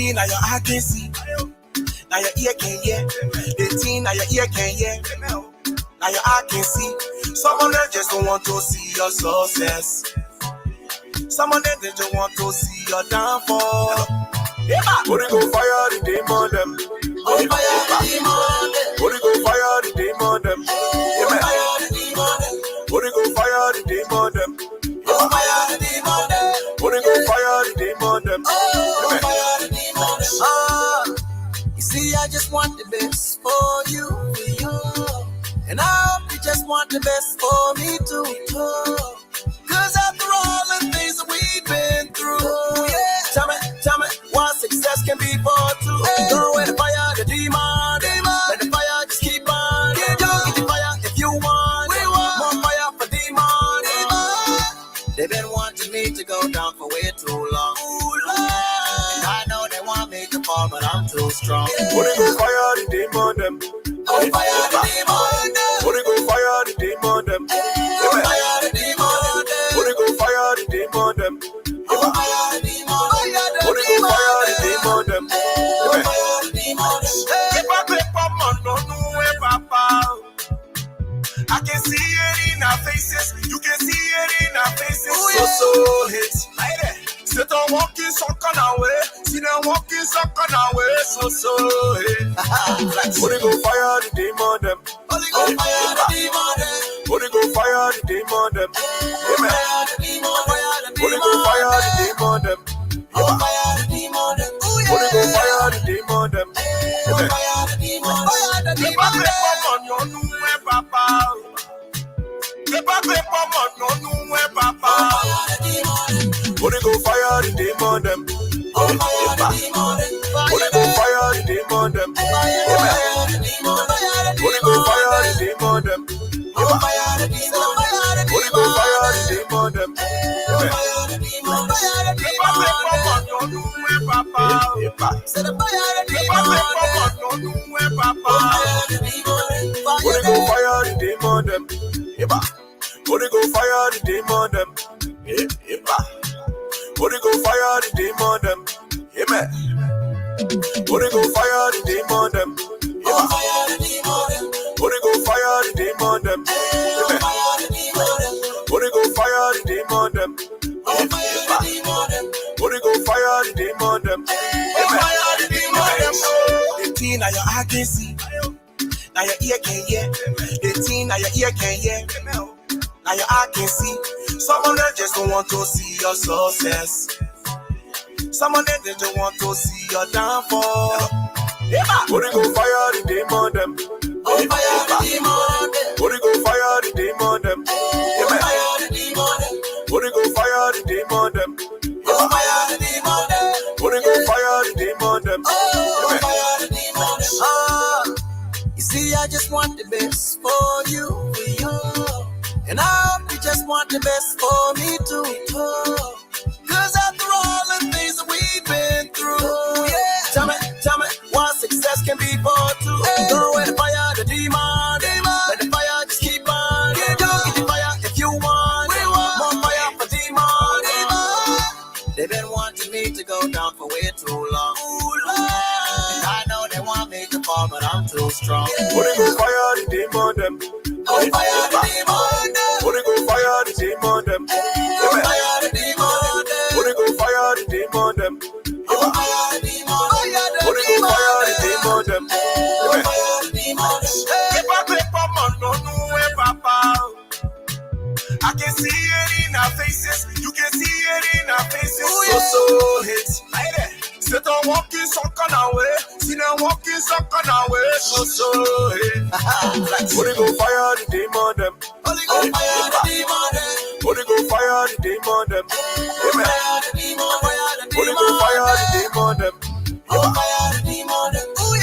teen now your eye can see. Now your ear can hear. The teen now your ear can hear. Now your eye can see. Someone that just don't want to see your success. Someone that just want to see your downfall. Holy go fire the demon them. Holy fire the demon them. Holy go fire the demon them. Holy fire the demon them. Holy go fire the demon them. Holy fire the demon them. Holy go fire the demon them. Holy fire the demon them. You see, I just want the best for you, and I hope you just want the best for me too. Cause after all the things that we've been through, tell me what success can be for two. Go with the fire, the demon. Let the fire just keep on. Get the fire if you want. More fire for demon. They've been wanting me to go down for way too long. And I know they want me to fall, but I'm too strong. Holy go fire the demon them. Holy fire the demon. Holy go fire the demon them. Holy fire the demon. Holy go fire the demon them. Holy fire the demon. Holy go fire the demon them. Holy fire the demon. I can see it in our faces. You can see it in our faces. So hit. Sit on walking so on our way. See them walking so on our way. So hit. Holy go fire the demon them. Holy go fire the demon. Holy go fire the demon them. Holy fire the demon. Holy go fire the demon them. Holy fire the demon. Holy go fire the demon them. Holy fire the demon. Fire the demon. Holy go fire the demon them. Holy fire the demon. Holy go fire the demon them. Holy go fire the demon them. Holy fire the demon. Holy go fire the demon them. Holy fire the demon. Fire the demon. Set a fire the demon. Holy go fire the demon them. Holy go fire the demon them. Holy go fire the demon them. Amen. Holy go fire the demon them. Holy fire the demon. Holy go fire the demon them. Holy fire the demon. Holy go fire the demon them. Holy fire the demon. Holy go fire the demon them. Holy fire the demon. The teen now your eye can see. Now your ear can hear. The teen now your ear can hear. Now your eye can see. Someone that just don't want to see your success. Someone that just want to see your downfall. Holy go fire the demon them. Holy fire the demon. Holy go fire the demon them. Holy fire the demon. Holy go fire the demon them. Holy fire the demon. Holy go fire the demon them. Holy fire the demon. You see, I just want the best for you, and I hope you just want the best for me too. Cause after all the things that we've been through, tell me what success can be for two. Go with the fire, the demon. Let the fire just keep on. Get the fire if you want. More fire for demon. They've been wanting me to go down for way too long. And I know they want me to fall, but I'm too strong. Holy go fire the demon them. Holy fire the demon. Holy go fire the demon them. Holy fire the demon. Holy go fire the demon them. Holy fire the demon. Holy go fire the demon them. Holy fire the demon. I can see it in our faces. You can see it in our faces. So hit. Sit on walking so on our way. See them walking so on our way. So hit. Holy go fire the demon them. Holy go fire the demon. Holy go fire the demon them. Holy fire the demon. Holy go fire the demon them. Holy fire the demon.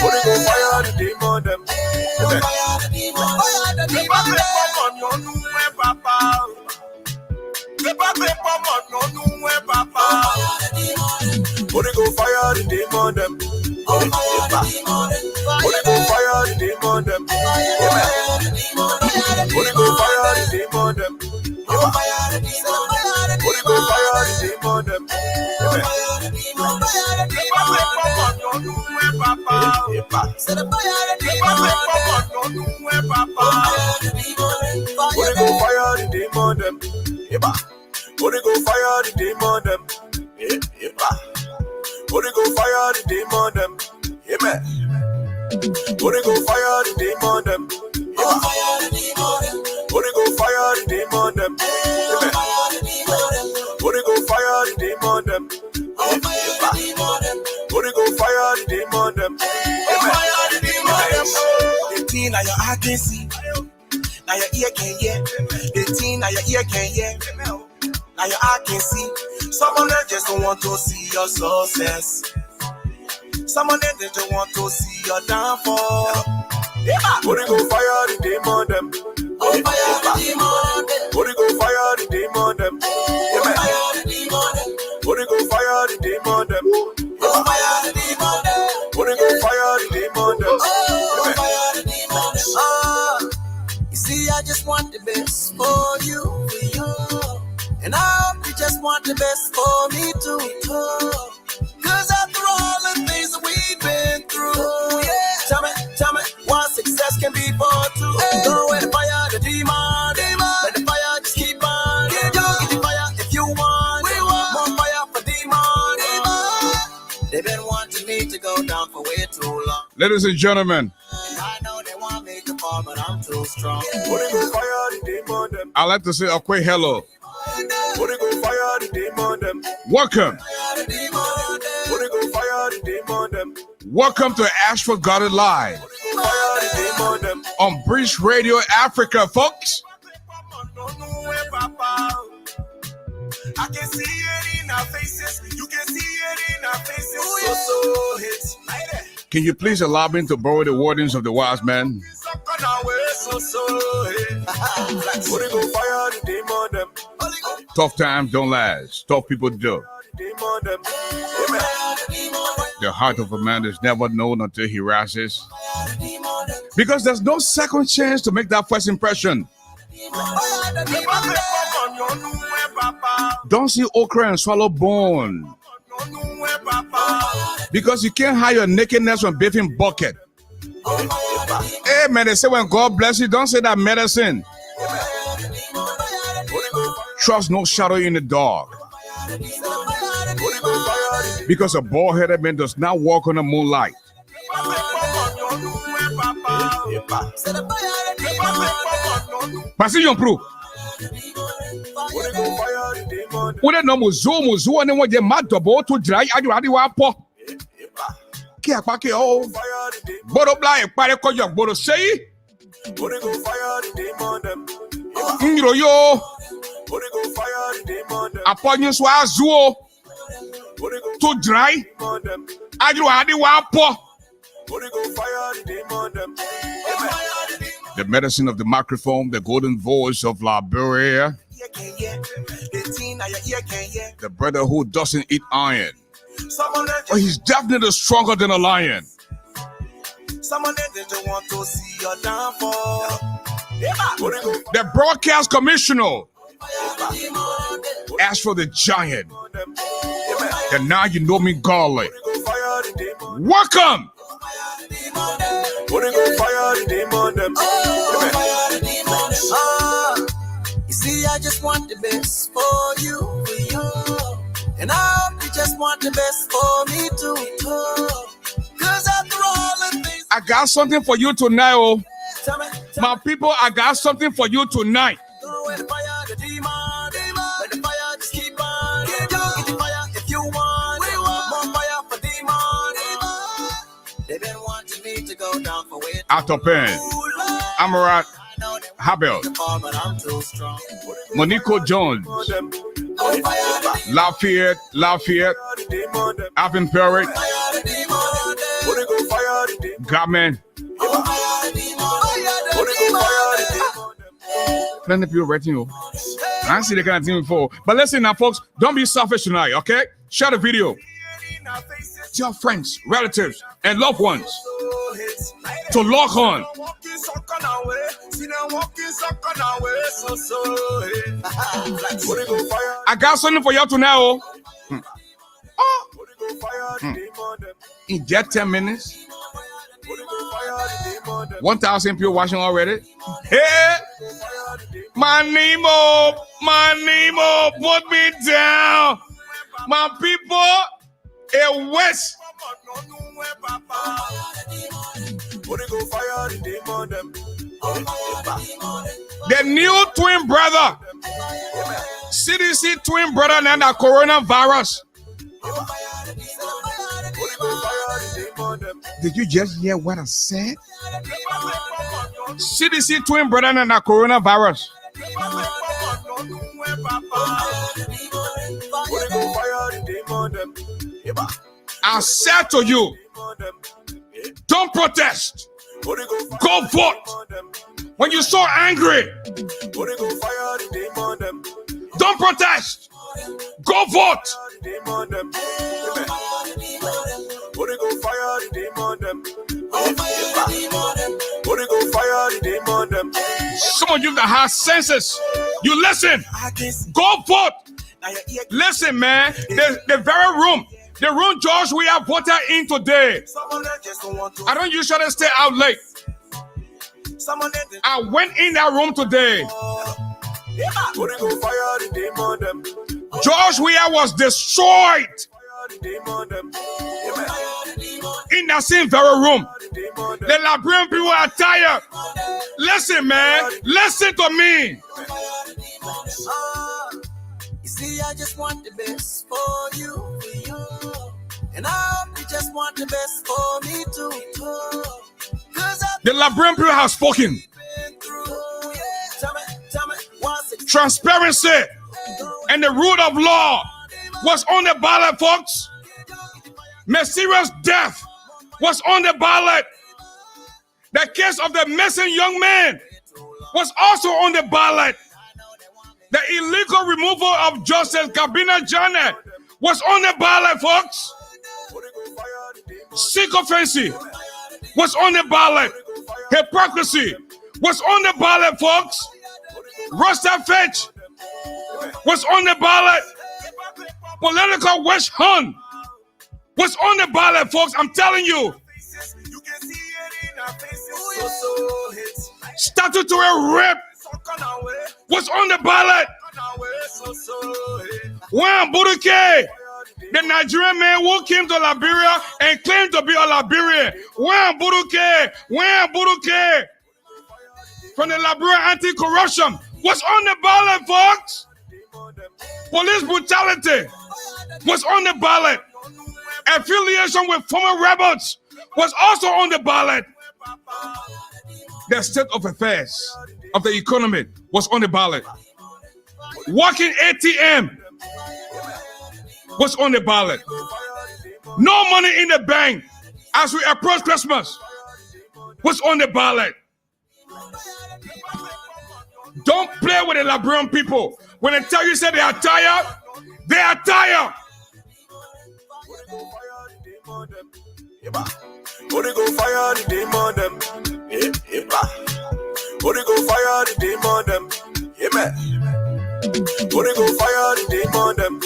Holy go fire the demon them. Holy fire the demon. Fire the demon. Holy go fire the demon them. Holy fire the demon. Holy go fire the demon them. Holy go fire the demon them. Holy fire the demon. Holy go fire the demon them. Holy fire the demon. Set a fire the demon fire the demon them. Holy go fire the demon them. Holy go fire the demon them. Amen. Holy go fire the demon them. Holy go fire the demon them. Amen. Holy go fire the demon them. Holy go fire the demon them. The thing now your eye can see, now your ear can hear. The thing now your ear can hear, now your eye can see. Some of them just don't want to see your success. Some of them just want to see your downfall. Holy go fire the demon them. Holy fire the demon them. Holy go fire the demon them. Holy fire the demon them. Holy go fire the demon them. Holy fire the demon them. Holy go fire the demon them. Holy fire the demon them. You see, I just want the best for you, and I hope you just want the best for me too. Cause after all the things that we've been through, tell me, what success can be for two. Go and fire the demon, let the fire just keep on. Get the fire if you want, more fire for demon. They've been wanting me to go down for way too long. Ladies and gentlemen, I know they want me to fall, but I'm too strong. Holy go fire the demon them. I'd like to say a quick hello. Holy go fire the demon them. Welcome. Holy go fire the demon them. Welcome to ASHFORD Got It Live Fire the demon them. on Bridge Radio Africa, folks. I can see it in our faces. You can see it in our faces. So hits. Can you please allow me to borrow the wordings of the wise man? Holy go fire the demon them. Tough times don't last. Tough people do. Demon them. The heart of a man is never known until he rises. Because there's no second chance to make that first impression. Don't see okra and swallow bone. Because you can't hide your nakedness from bathing bucket. Hey man, they say when God bless you, don't say that medicine. Trust no shadow in the dark. Because a bald-headed man does not walk on the moonlight. Passion proof. Wouldn't know muzu and what you mad double to dry. I do want po. Kia pake oh. Bodo blind, pare ko your bodo say. Ngiro yo. Upon you swa zuo. To dry. I do want po. The medicine of the microphone, the golden voice of LIBERIA, the brother who doesn't eat iron, but he's definitely stronger than a lion. The broadcast commissioner asked for the giant, and now you know me, GARLEY. Welcome. You see, I just want the best for you, and I hope you just want the best for me too. Cause after all the things, I got something for you tonight, oh. tell me, My people, I got something for you tonight. go and fire the demon, let the fire just keep on. Get the fire if you want, more fire for demon. They've been wanting me to go down for way Out of pen. Amarat Habel. but I'm too strong. Monico Jones. Lafayette. Alvin Perritt. Garman. Plenty of people writing you. I ain't see the kind of thing before. But listen now, folks. Don't be selfish tonight, okay? Share the video. Tell friends, relatives, and loved ones to log on. I got something for y'all tonight, oh. In just 10 minutes, fire the demon. 1,000 people watching already. Hey, my Nemo, put me down. My people in West. The new twin brother, CDC twin brother, and the coronavirus. Did you just hear what I said? CDC twin brother and the coronavirus. I said to you, don't protest. Go vote. When you're so angry, don't protest. Go vote. Some of you that have senses, you listen. Go vote. Listen, man. The very room. The room George we have voted in today. I don't usually stay out late. I went in that room today. George Weah was destroyed in that same very room. The Liberian people are tired. Listen, man. Listen to me. You see, I just want the best for you. And I hope you just want the best for me too. The Liberian people have spoken. Transparency and the rule of law was on the ballot, folks. Mysterious death was on the ballot. The case of the missing young man was also on the ballot. The illegal removal of Justice Kabina Jane was on the ballot, folks. Sycophancy was on the ballot. Hypocrisy was on the ballot, folks. Roster fetch was on the ballot. Political witch hunt was on the ballot, folks. I'm telling you. Statutory rape was on the ballot. When Buduke, the Nigerian man who came to Liberia and claimed to be a Liberian. When Buduke from the Liberia anti-corruption was on the ballot, folks. Police brutality was on the ballot. Affiliation with former rebels was also on the ballot. The state of affairs of the economy was on the ballot. Working ATM was on the ballot. No money in the bank as we approach Christmas was on the ballot. Don't play with the Liberian people. When they tell you say they are tired, they are tired. Body go fire the demon them. Body go fire the demon them. Body go fire the demon them. Body go fire the demon them.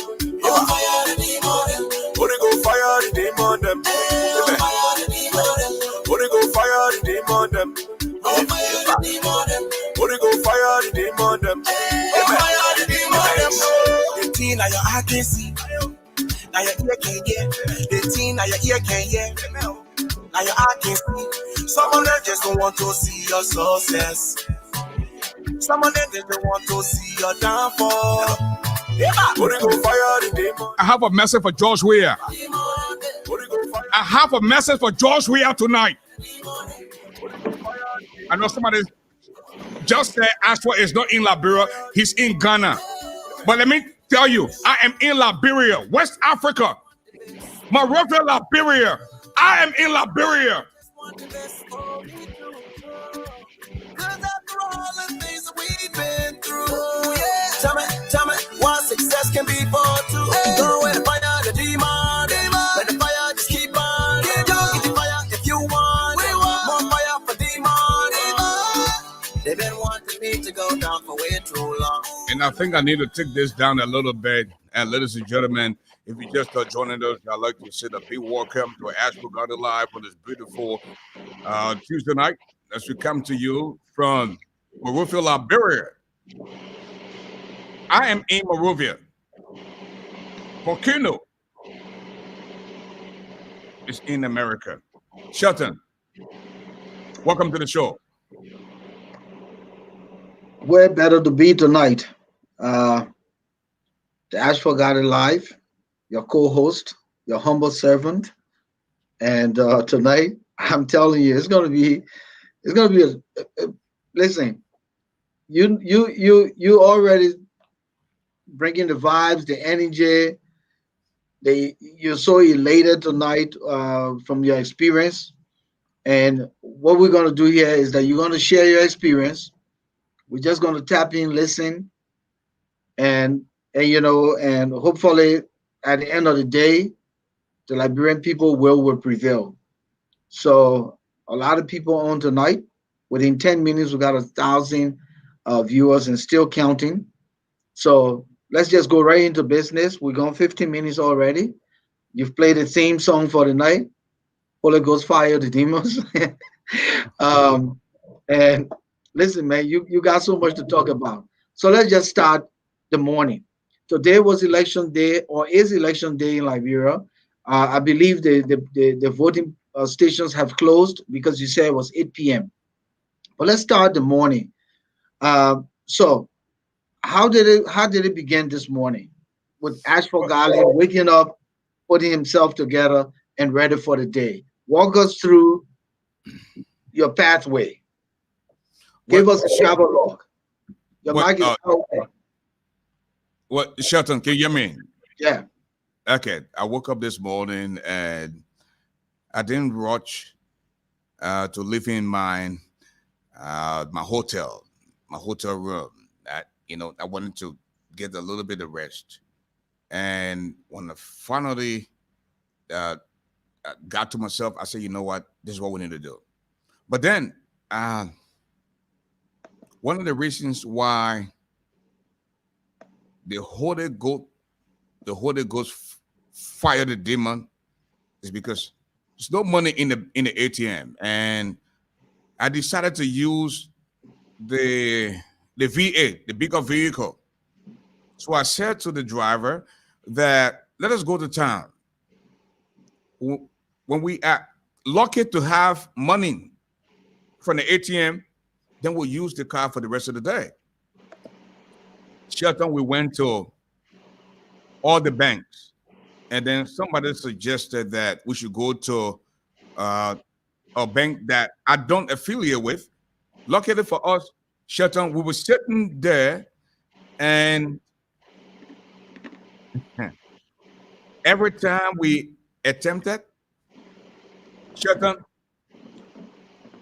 Body go fire the demon them. Body go fire the demon them. The teen now your eye can see. Now your ear can hear. The teen now your ear can hear. Now your eye can see. Someone that just don't want to see your success. Someone that just don't want to see your downfall. I have a message for George Weah. I have a message for George Weah tonight. I know somebody just said ASHFORD is not in Liberia, he's in Ghana. But let me tell you, I am in Liberia, West Africa. My reverend Liberia. I am in Liberia. Tell me what success can be for two. Go and fire the demon. Let the fire just keep on. Get the fire if you want. More fire for demon. They've been wanting me to go down for way too long. And I think I need to take this down a little bit. And ladies and gentlemen, If you just joining us, I'd like to say a big welcome to ASHFORD Garden Live on this beautiful Tuesday night as we come to you from Monrovia, Liberia. I am in Monrovia. Volcano is in America. Shelton, welcome to the show. Where better to be tonight? The ASHFORD Garden Live, your co-host, your humble servant, and tonight I'm telling you, it's gonna be listen. You already bringing the vibes, the energy. You're so elated tonight from your experience, and what we're gonna do here is that you're gonna share your experience. We're just gonna tap in, listen, and and hopefully at the end of the day the Liberian people will prevail. So a lot of people on tonight. Within 10 minutes we got 1,000 viewers and still counting. So let's just go right into business. We're going 15 minutes already. You've played the theme song for the night, Holy Ghost Fire the Demons. And listen, man, you got so much to talk about. So let's just start the morning. Today was election day, or is election day in Liberia. I believe the voting stations have closed because you said it was 8 p.m. But let's start the morning. So how did it begin this morning with ASHFORD Garley waking up, putting himself together, and ready for the day? Walk us through your pathway. Give us a travel log. Your mic is open. What, Shelton, can you hear me? Yeah. Okay. I woke up this morning and I didn't rush to live in my hotel room. I wanted to get a little bit of rest. And when I finally got to myself, I said, you know what? This is what we need to do. But then one of the reasons why the Holy Ghost fired the demon is because there's no money in the ATM, and I decided to use the V8, the bigger vehicle. So I said to the driver that let us go to town. When we are lucky to have money from the ATM, then we'll use the car for the rest of the day. Shelton, we went to all the banks, and then somebody suggested that we should go to a bank that I don't affiliate with. Luckily for us, Shelton, we were sitting there, and every time we attempted, Shelton,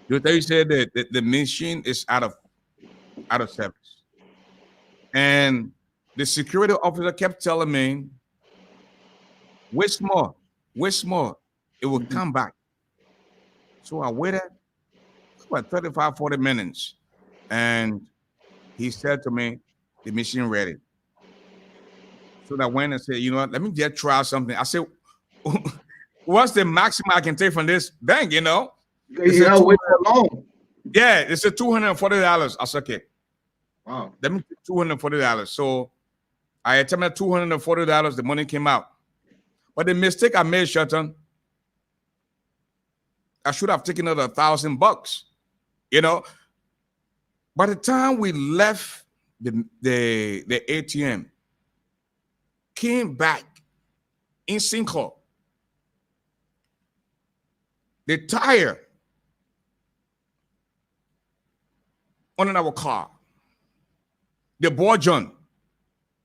you said that the machine is out of service. And the security officer kept telling me, wait more, it will come back. So I waited about 35, 40 minutes. And he said to me, the machine ready. So I went and said, you know what, let me just try something. I said, what's the maximum I can take from this bank, You wait for long. Yeah, it's a $240. I said, okay. Wow. Let me take $240. So I attempted $240. The money came out. But the mistake I made, Shelton, I should have taken another $1,000. By the time we left the ATM, came back in sinkhole, the tire on our car, the boy John,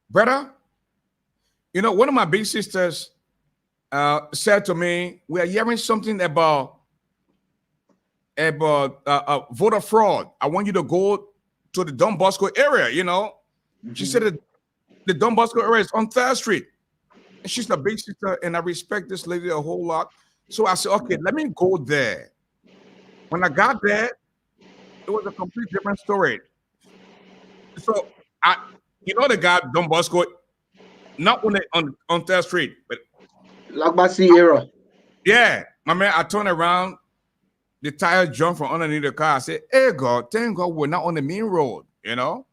brother, one of my big sisters said to me, we are hearing something about voter fraud. I want you to go to the Don Bosco area, Mm-hmm. She said that the Don Bosco area is on 3rd Street. And she's a big sister, and I respect this lady a whole lot. So I said, okay, let me go there. When I got there, it was a complete different story. So the guy Don Bosco, not on Third Street, but Lagbasi era. yeah, my man, I turned around, the tire jumped from underneath the car. I said, hey God, thank God we're not on the main road, you know.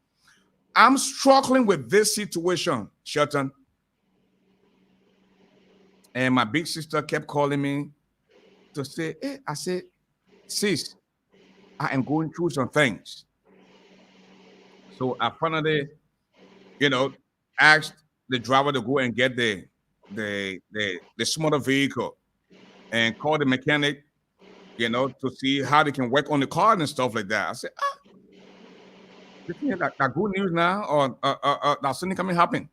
I'm struggling with this situation, Shelton. And my big sister kept calling me to say, hey, I said, sis, I am going through some things. So I finally, you know, asked the driver to go and get the smaller vehicle and call the mechanic, you know, to see how they can work on the car and stuff like that. I said, you think that good news now, or that's something coming happen.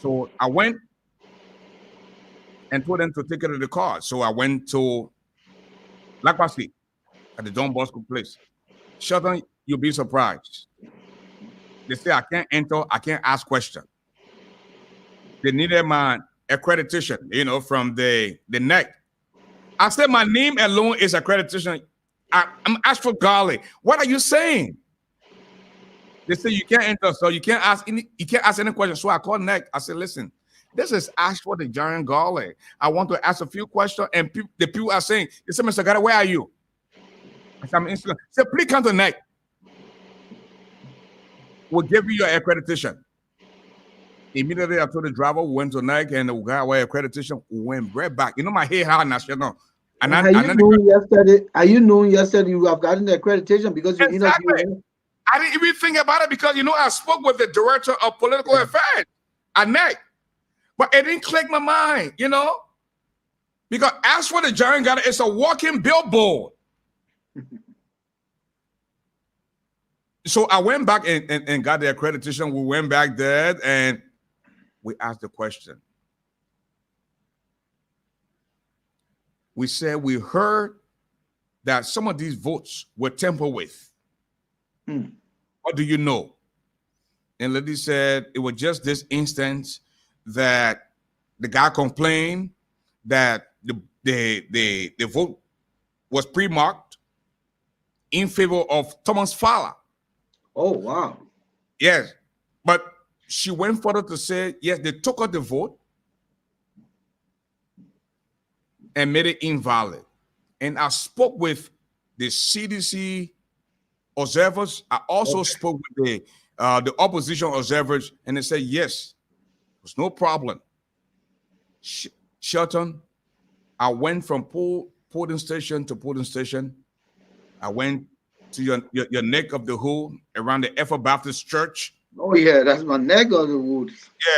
So I went and told them to take care of the car. So I went to Lakwasi at the Don Bosco place. Sheldon, you'll be surprised. They say I can't enter, I can't ask questions. They needed my accreditation, you know, from the neck. I said my name alone is accreditation. I'm ASHFORD GARLEY. What are you saying? They say you can't enter, so you can't ask any questions. So I called neck. I said, listen, this is ASHFORD the Giant GARLEY. I want to ask a few questions, and the people are saying, they said, Mr. GARLEY, where are you? I said, I'm in Instagram. Say, please come to neck. We'll give you your accreditation. Immediately, I told the driver, we went to NEC and we got our accreditation. We went right back. You know, my hair hard national. And Are you knowing yesterday you have gotten the accreditation because you exactly. I didn't even think about it because, you know, I spoke with the director of political affairs at NEC. But it didn't click my mind, you know, because ASHFORD the Giant GARLEY, it's a walking billboard. So I went back and got the accreditation. We went back there and we asked the question. We said we heard that some of these votes were tampered with. What do you know? And lady said it was just this instance that the guy complained that the vote was pre-marked in favor of Thomas Fowler. Oh, wow. Yes. But she went further to say, yes, they took out the vote and made it invalid. And I spoke with the CDC observers. I also spoke with the opposition observers, and they said, yes, there's no problem. Shelton, I went from polling station to polling station. I went to your neck of the hood around the Ethel Baptist Church. Oh, yeah, that's my neck of the wood.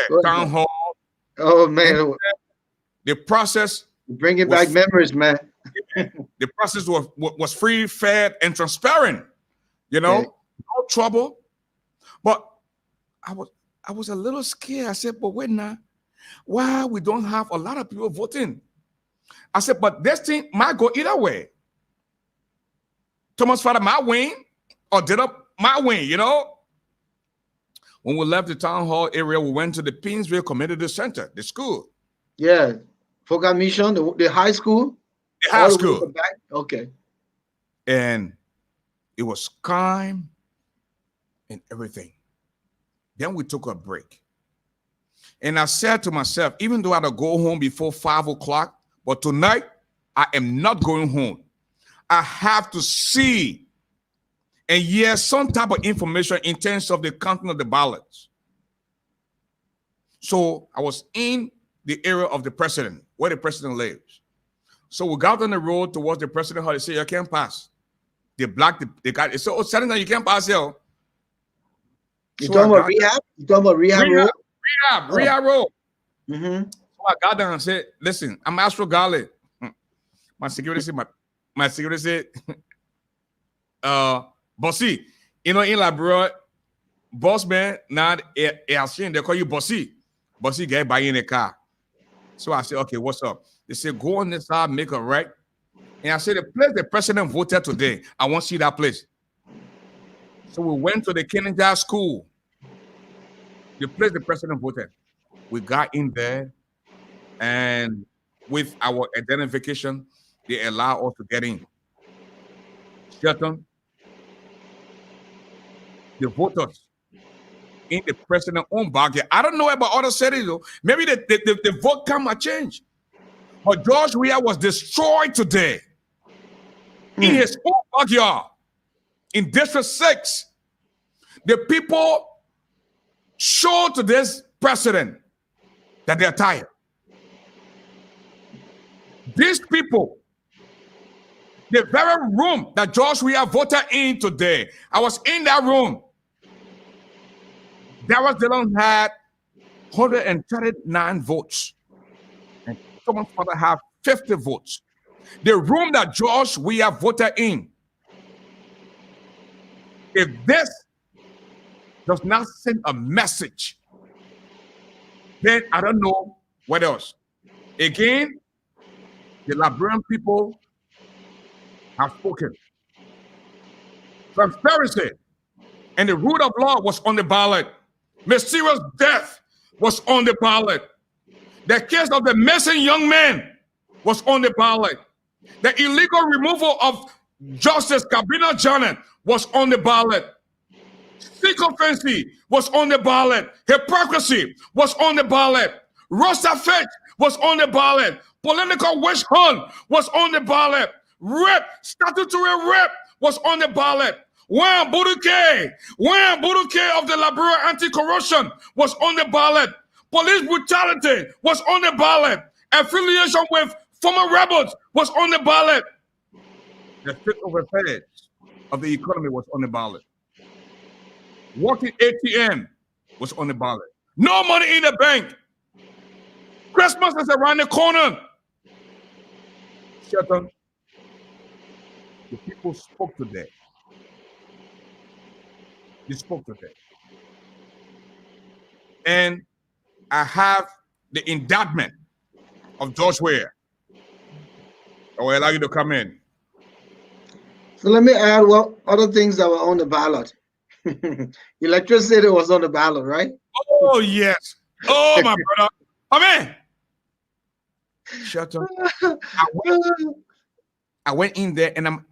Yeah, town hall. Oh, man. The process. Bringing back memories, man. The process was free, fair, and transparent. You know, no trouble. But I was a little scared. I said, but wait now, why we don't have a lot of people voting? I said, but this thing might go either way. Thomas Fowler might win or did up my win, you know? When we left the town hall area, we went to the Pinsville Community Center, the school. Yeah. Foga Mission, the high school? The high school. Okay. And it was calm and everything. Then we took a break. And I said to myself, even though I had to go home before 5 o'clock, but tonight, I am not going home. I have to see and hear some type of information in terms of the counting of the ballots. So I was in the area of the president, where the president lives. So we got on the road towards the president house. They say, you can't pass. They blocked the guy. They said, oh, Senator, you can't pass here. You talking about rehab? You talking about rehab road? Rehab road. Mm-hmm. So I got down and said, listen, I'm ASHFORD GARLEY. My security said, Bossy, you know, in Liberia, boss man, now they call you Bossy. Bossy get by in a car. So I said, okay, what's up? They said, go on this side, make a right. And I said, the place the president voted today, I want to see that place. So we went to the Kennedy School, the place the president voted. We got in there, and with our identification, they allow us to get in. Shelton, the voters in the president's own backyard. I don't know about other cities, though. Maybe the vote can change. But George Weah was destroyed today in his own backyard in District 6. The people showed to this president that they are tired. These people, the very room that George Weah voted in today, I was in that room. Darius Dillon had 139 votes. And Thomas Father had 50 votes. The room that George Weah voted in, if this does not send a message, then I don't know what else. Again, the Liberian people have spoken. Transparency and the rule of law was on the ballot. Mysterious death was on the ballot. The case of the missing young man was on the ballot. The illegal removal of Justice Kabina Janet was on the ballot. Sycophancy was on the ballot. Hypocrisy was on the ballot. Roster fake was on the ballot. Political witch hunt was on the ballot. Rape, statutory rape was on the ballot. Wham Buduke of the Liberia anti-corruption was on the ballot. Police brutality was on the ballot. Affiliation with former rebels was on the ballot. The state of affairs of the economy was on the ballot. Working ATM was on the ballot. No money in the bank. Christmas is around the corner. Shut up. The people spoke today. They spoke today. And I have the indictment of George Weah. I will allow you to come in. So let me add what other things that were on the ballot. Electricity was on the ballot, right? Oh, yes. Oh, my brother. Amen. Shut up. I went in there and I'm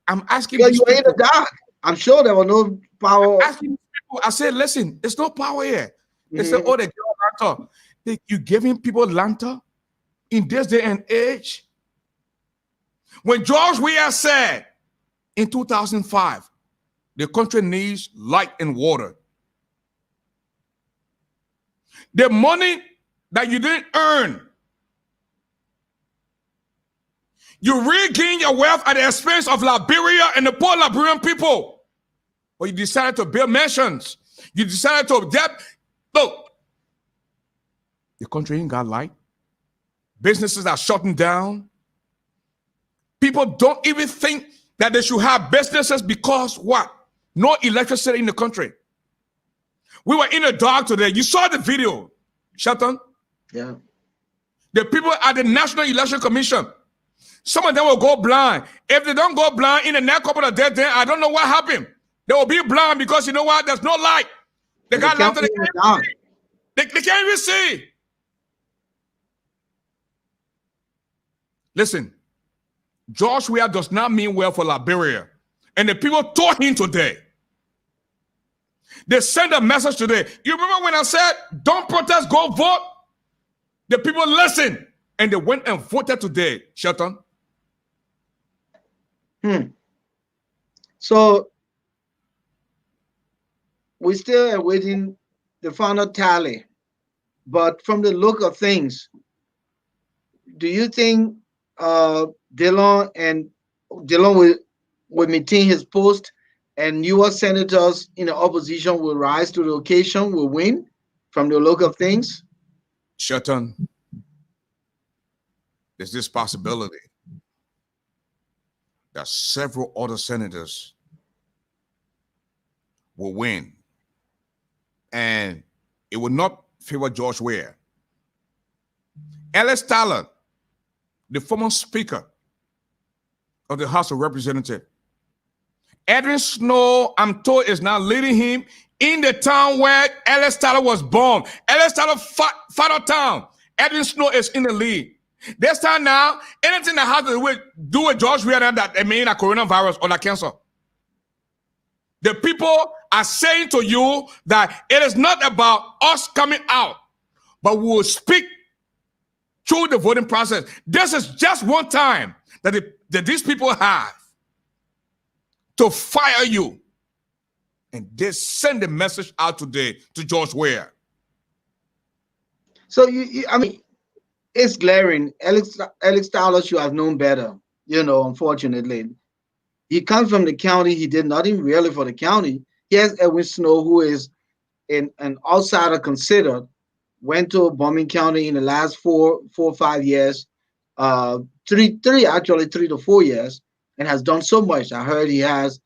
asking you were in the dark. I'm sure there was no power. I'm asking people, I said, listen, there's no power here. They said, oh, they give lantern. You giving people lantern in this day and age? When George Weah said in 2005, the country needs light and water. The money that you didn't earn, you regain your wealth at the expense of Liberia and the poor Liberian people. But you decided to build mansions. You decided to look, the country ain't got light. Businesses are shutting down. People don't even think that they should have businesses because what? No electricity in the country. We were in the dark today. You saw the video, Shelton. Yeah. The people at the National Election Commission, some of them will go blind. If they don't go blind in the next couple of days, then I don't know what happened. They will be blind because you know what? There's no light. They got lamps. They can't even see. Listen, George Weah does not mean well for Liberia. And the people told him today. They sent a message today. You remember when I said, don't protest, go vote? The people listened. And they went and voted today, Shelton. So we still are waiting the final tally. But from the look of things, do you think Dillon will maintain his post and newer senators in the opposition will rise to the occasion, will win from the look of things? Shelton, there's this possibility that several other senators will win. And it will not favor George Weah. Ellis Tyler, the former Speaker of the House of Representatives, Edwin Snow, I'm told, is now leading him in the town where Ellis Tyler was born. Ellis Tyler, father town. Edwin Snow is in the lead. This time now, anything that has to do with George Weah, that may mean a coronavirus or a cancer. The people are saying to you that it is not about us coming out, but we will speak through the voting process. This is just one time that, that these people have to fire you. And they send a message out today to George Weah. So, I mean, it's glaring. Alex Tyler should have known better, unfortunately. He comes from the county. He did nothing really for the county. He has Edwin Snow, who is an outsider considered, went to Bombing County in the last 4 or 5 years, 3 to 4 years, and has done so much. I heard he has,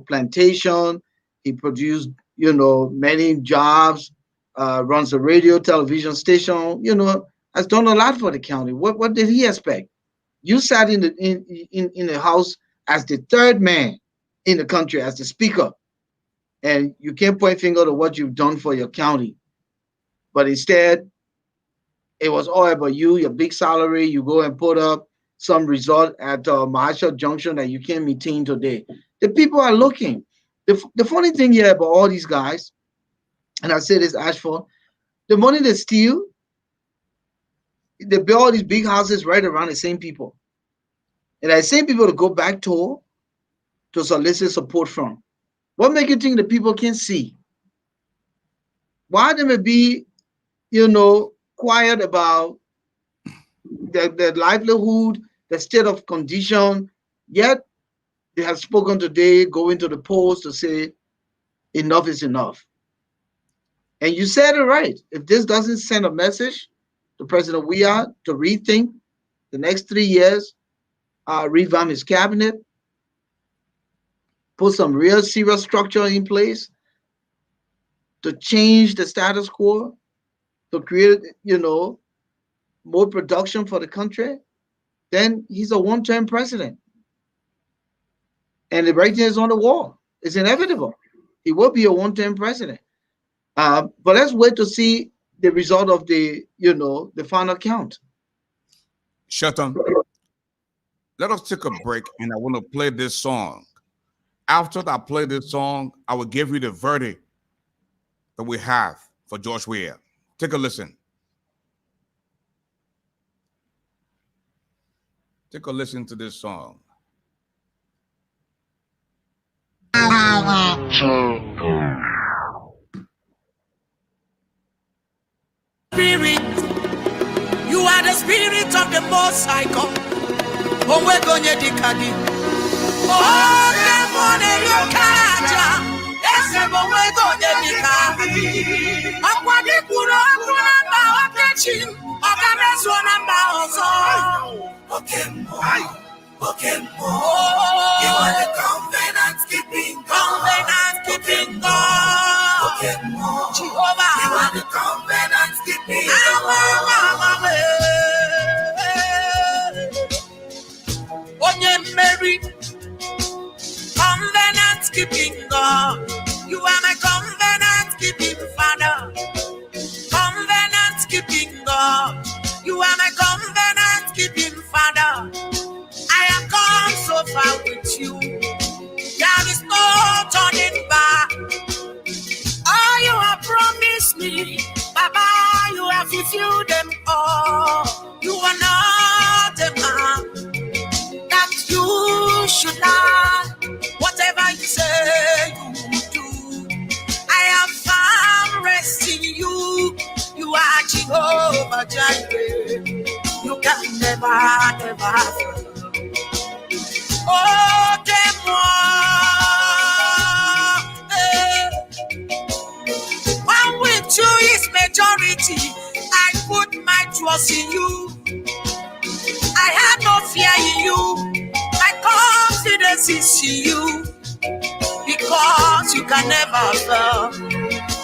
plantation. He produced, many jobs, runs a radio, television station, has done a lot for the county. What did he expect? You sat in the House as the third man in the country, as the speaker, and you can't point finger to what you've done for your county. But instead, it was all about you, your big salary. You go and put up some resort at Marshall Junction that you can't maintain today. The people are looking. The funny thing here about all these guys, and I say this, Ashford, the money they steal, they build all these big houses right around the same people. And the same people to go back to solicit support from. What makes you think the people can see? Why they may be, quiet about their livelihood, their state of condition, yet they have spoken today, going to the polls to say enough is enough. And you said it right. If this doesn't send a message to President Weah to rethink the next 3 years, revamp his cabinet, put some real serious structure in place to change the status quo, to create, more production for the country, then he's a one-term president. And the writing is on the wall. It's inevitable. He will be a one-term president. But let's wait to see the result of the final count. Shatan, let us take a break, and I want to play this song. After I play this song, I will give you the verdict that we have for George Weah. Take a listen. Take a listen to this song. Spirit, you are the spirit of the Most High God. Oh, we're going to decade. Oh, the morning you catch ya. Yes, we're going to decade. Akwadi kuro akunamba okechin. Okamezo namba ozo. Okemo. You are the covenant keeping God. Jehovah. You are the covenant keeping God. Onye Mary, covenant keeping God. You are my covenant keeping Father. Covenant keeping God. You are my covenant keeping Father. I have come so far with you. There is no turning back. All you have promised me, Baba, you have fulfilled them all. You are not a man that you should lie. Whatever you say, you do. I have found rest in you. You are Jehovah Jireh. You can never fail. Oh, one with you is majority. I put my trust in you. I have no fear in you. My confidence is in you. Because you can never fail.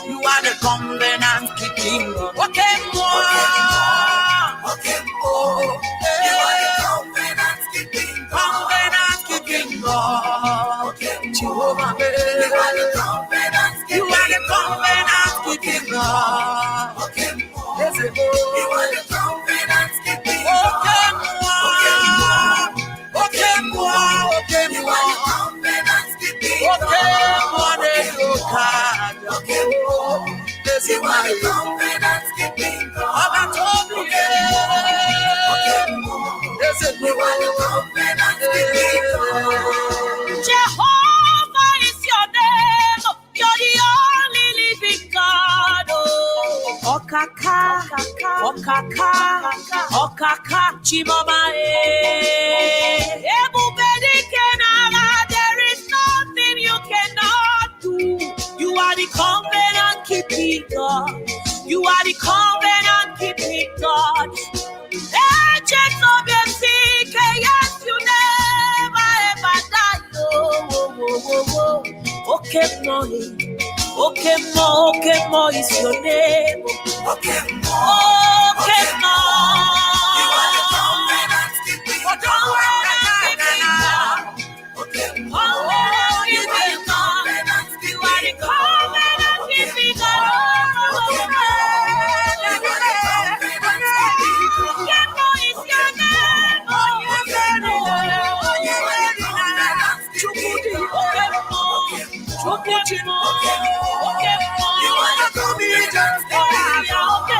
You are the covenant keeping God. Okay, more. You are the covenant keeping God. God, Jehovah, you are the covenant keeping God. Yes, you are the covenant keeping God. Okay, you are the covenant keeping God. confidence keeping God. You are the confidence keeping God. Jehovah is your name. You're the only living God. Oh, Okaka, Okaka, Okaka, Chimama. There is nothing you cannot do. You are the covenant keeping God. You are the covenant keeping God. Agent of your sick, yes, you never ever die. Okay, more is your name. Okay, more. You are the covenant keeping God. Okay,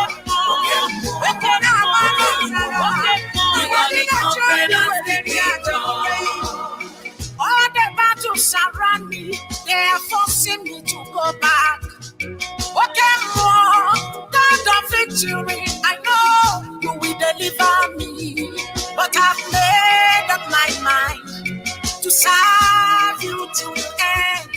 more. You are the covenant keeping God. All the battles around me, they are forcing me to go back. Okay, more, God of victory, I know you will deliver me. But I've made up my mind to serve you to the end.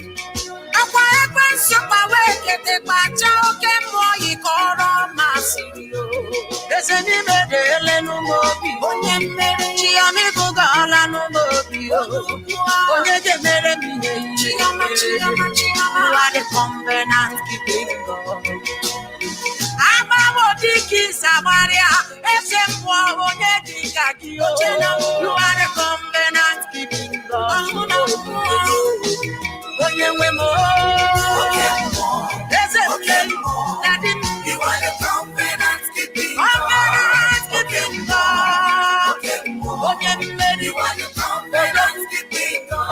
You are the covenant keeping God. You are the covenant keeping God. You are the covenant keeping God. You are the covenant keeping God.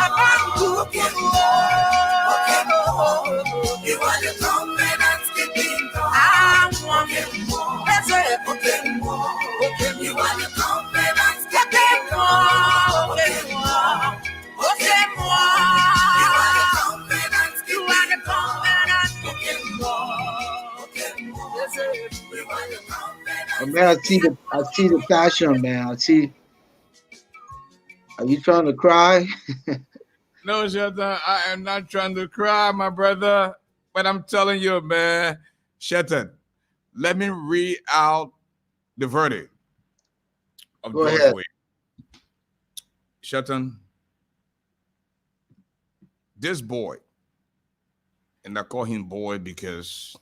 You are the covenant keeping Man, I see the passion, man. I see. Are you trying to cry? No, Shelton, I am not trying to cry, my brother. But I'm telling you, man, Shelton, let me read out the verdict of Go George ahead. Wade. Shelton, this boy, and I call him boy because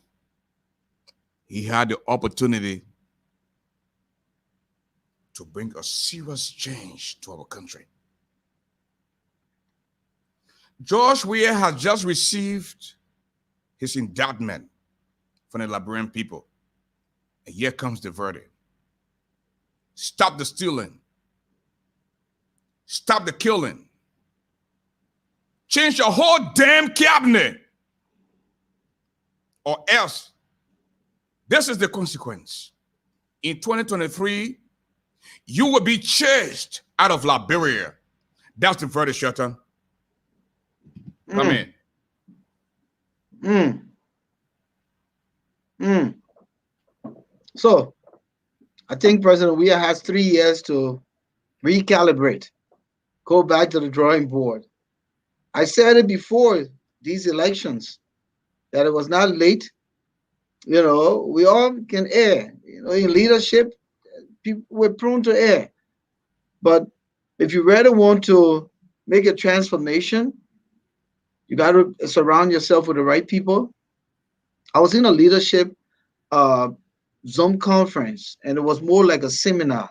he had the opportunity to bring a serious change to our country. George Weah has just received his indictment from the Liberian people. And here comes the verdict. Stop the stealing. Stop the killing. Change your whole damn cabinet. Or else, this is the consequence. In 2023, you will be chased out of Liberia. That's the verdict, Shelton. Come in. So, I think President Weah has 3 years to recalibrate, go back to the drawing board. I said it before these elections that it was not late. You know, we all can err. You know, in leadership, people we're prone to err. But if you really want to make a transformation, you got to surround yourself with the right people. I was in a leadership Zoom conference, and it was more like a seminar.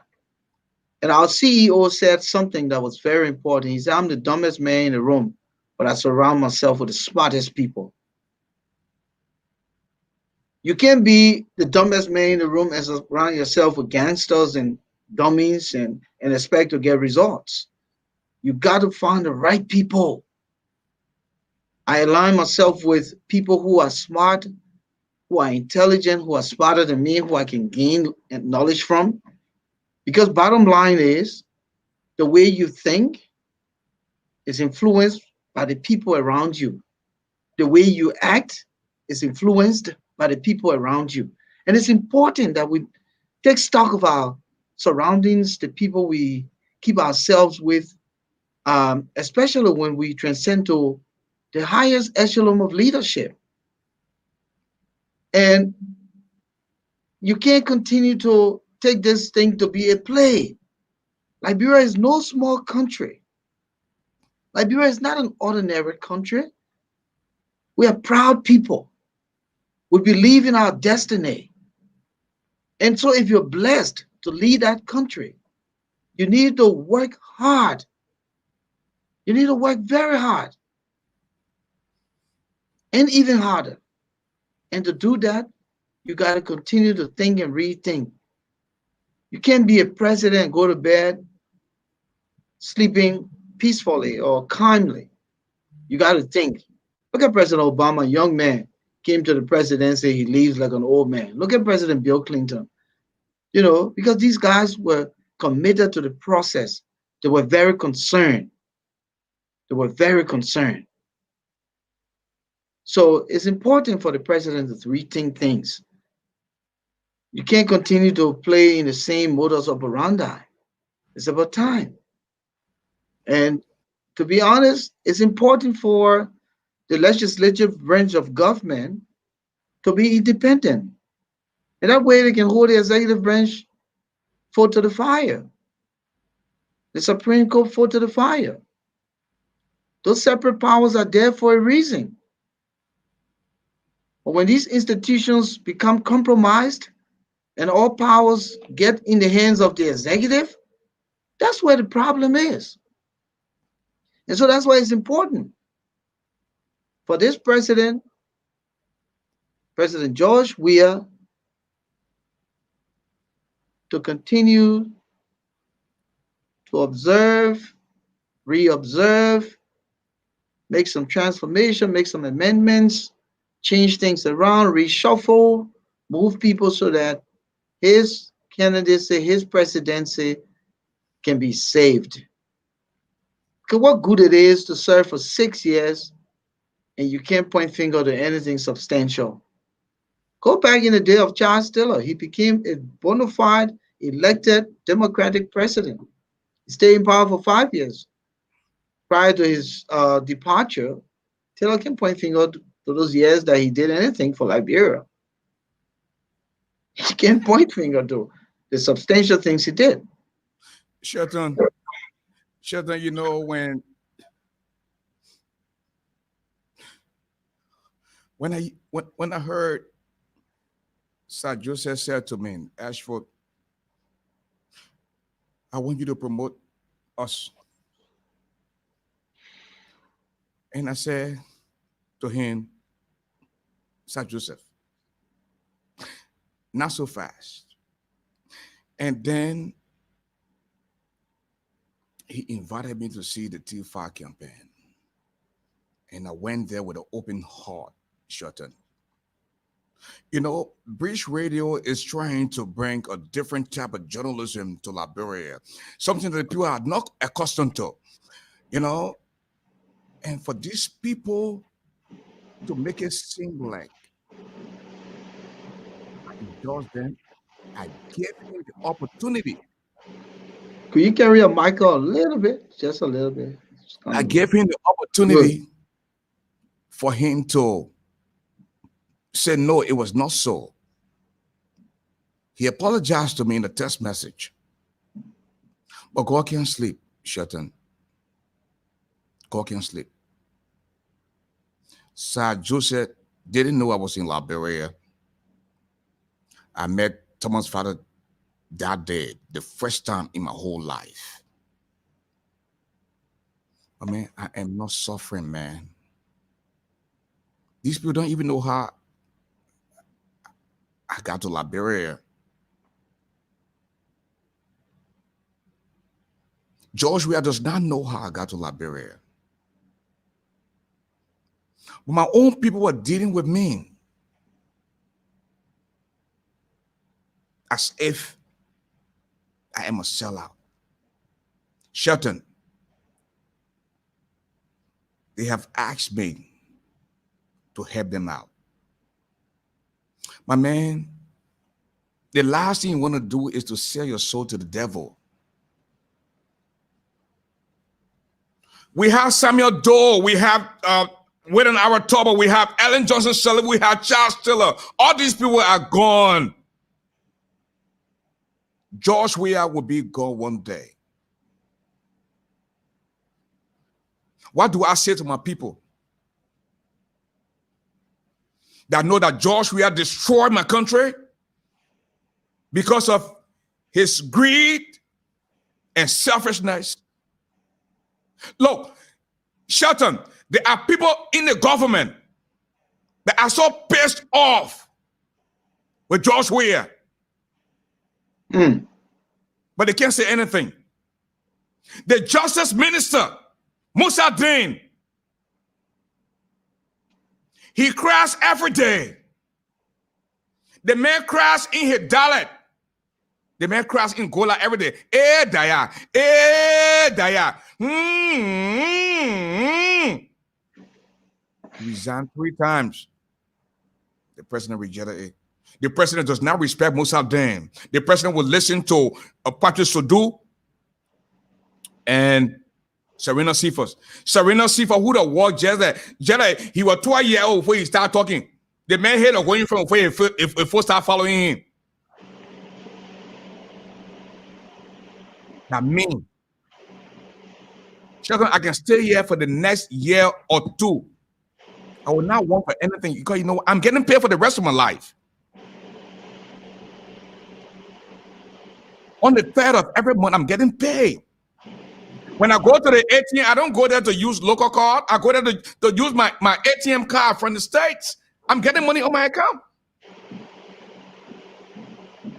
And our CEO said something that was very important. He said, I'm the dumbest man in the room, but I surround myself with the smartest people. You can't be the dumbest man in the room and surround yourself with gangsters and dummies and expect to get results. You got to find the right people. I align myself with people who are smart, who are intelligent, who are smarter than me, who I can gain knowledge from. Because bottom line is, the way you think is influenced by the people around you. The way you act is influenced by the people around you. And it's important that we take stock of our surroundings, the people we keep ourselves with, especially when we transcend to the highest echelon of leadership. And you can't continue to take this thing to be a play. Liberia is no small country. Liberia is not an ordinary country. We are proud people. We believe in our destiny. And so if you're blessed to lead that country, you need to work hard. You need to work very hard and even harder. And to do that, you got to continue to think and rethink. You can't be a president and go to bed sleeping peacefully or calmly. You got to think. Look at President Obama, a young man, came to the presidency, he leaves like an old man. Look at President Bill Clinton. You know, because these guys were committed to the process. They were very concerned. They were very concerned. So it's important for the president to rethink things. You can't continue to play in the same modus operandi. It's about time. And to be honest, it's important for the legislative branch of government to be independent. And that way they can hold the executive branch foot to the fire. The Supreme Court foot to the fire. Those separate powers are there for a reason. But when these institutions become compromised and all powers get in the hands of the executive, that's where the problem is. And so that's why it's important for this president, President George Weah, to continue to observe, re-observe, make some transformation, make some amendments, change things around, reshuffle, move people so that his candidacy, his presidency can be saved. Because what good it is to serve for 6 years and you can't point finger to anything substantial. Go back in the day of Charles Taylor. He became a bona fide elected Democratic president. He stayed in power for 5 years. Prior to his departure, Taylor can point finger to those years that he did anything for Liberia. He can't point finger to the substantial things he did. Shelton, you know, when I heard Sir Joseph said to me, Ashford, I want you to promote us. And I said to him, Sir Joseph, not so fast. And then he invited me to see the T5 campaign. And I went there with an open heart, Shelton. You know, Bridge Radio is trying to bring a different type of journalism to Liberia, something that people are not accustomed to, you know. And for these people to make it seem like I endorse them, I gave him the opportunity. Could you carry a mic a little bit? Just a little bit. I gave him the opportunity for him to say, no, it was not so. He apologized to me in a text message. But God can't sleep, Shelton. God can't sleep. Sir Joseph didn't know I was in Liberia. I met Thomas' father that day, the first time in my whole life. I mean, I am not suffering, man. These people don't even know how I got to Liberia. George Weah does not know how I got to Liberia. But my own people were dealing with me. as if I am a sellout. Shelton, they have asked me to help them out. My man, the last thing you want to do is to sell your soul to the devil. We have Samuel Doe, we have Within Our Tubber, we have Ellen Johnson Sullivan, we have Charles Tiller. All these people are gone. George Weah will be gone one day. What do I say to my people that know that George Weah destroyed my country because of his greed and selfishness? Look, Shelton, there are people in the government that are so pissed off with George Weah. But they can't say anything. The Justice Minister, Musa Din, he cries every day. The man cries in his dialect. The man cries in Gola every day. Eh, Daya. Eh, Daya. He resigned 3 times. The president rejected it. The president does not respect Musa Din. The president will listen to Patrick Sodu and Serena Cephas. Serena Cephas, who the war Jedi, he was 12 years old before he started talking. The man had a going from before he first started following him. Now me, Sheldon, I can stay here for the next year or 2. I will not want for anything because you know I'm getting paid for the rest of my life. On the 3rd of every month, I'm getting paid. When I go to the ATM, I don't go there to use local card. I go there to use my ATM card from the States. I'm getting money on my account.